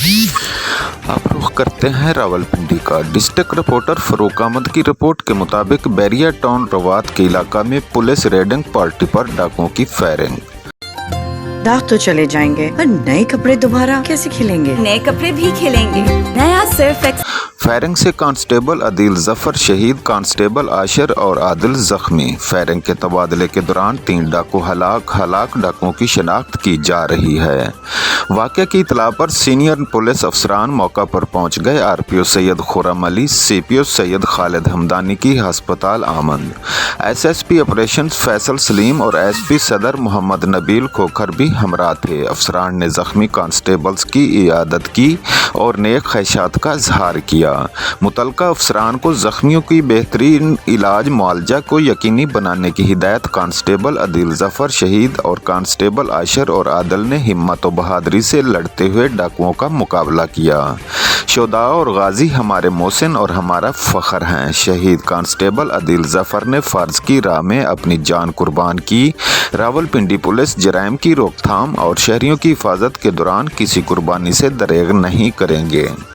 अब रुख करते हैं रावलपिंडी का। डिस्ट्रिक्ट रिपोर्टर फरूक अहमद की रिपोर्ट के मुताबिक बैरिया टाउन रवात के इलाका में पुलिस रेडिंग पार्टी पर डाकुओं की फायरिंग। दाग तो चले जाएंगे पर नए कपड़े दोबारा कैसे खिलेंगे? नए कपड़े भी खिलेंगे। नया सर्फ फायरिंग से कांस्टेबल अदील जफर शहीद, कांस्टेबल आशिर और आदिल जख्मी। फायरिंग के तबादले के दौरान 3 डाकू हलाक डाकुओं की शिनाख्त की जा रही है। वाक़े की इतला पर सीनियर पुलिस अफसरान मौका पर पहुंच गए। आरपीओ सैयद खुर्रम अली, सीपीओ सैयद खालिद हमदानी की हस्पताल आमद। एसएसपी ऑपरेशन फैसल सलीम और एसपी सदर मोहम्मद नबील खोखर भी हमरा थे। अफसरान ने जख्मी कांस्टेबल्स की इयादत की और नेक ख्वाहिशात का इजहार किया। मुतलका अफसरान को जख्मियों की बेहतरीन इलाज मुआवजा को यकीनी बनाने की हिदायत कांस्टेबल अदील जफर शहीद और कांस्टेबल आशिर और आदिल ने हिम्मत और बहादुरी से लड़ते हुए डाकुओं का मुकाबला किया। शोदा और गाजी हमारे मोहसिन और हमारा फ़ख्र हैं। शहीद कांस्टेबल अदील जफर ने फ़र्ज की राह में अपनी जान कुर्बान की। रावलपिंडी पुलिस जराइम की रोकथाम और शहरियों की हिफाजत के दौरान किसी कुर्बानी से दरेग नहीं करेंगे।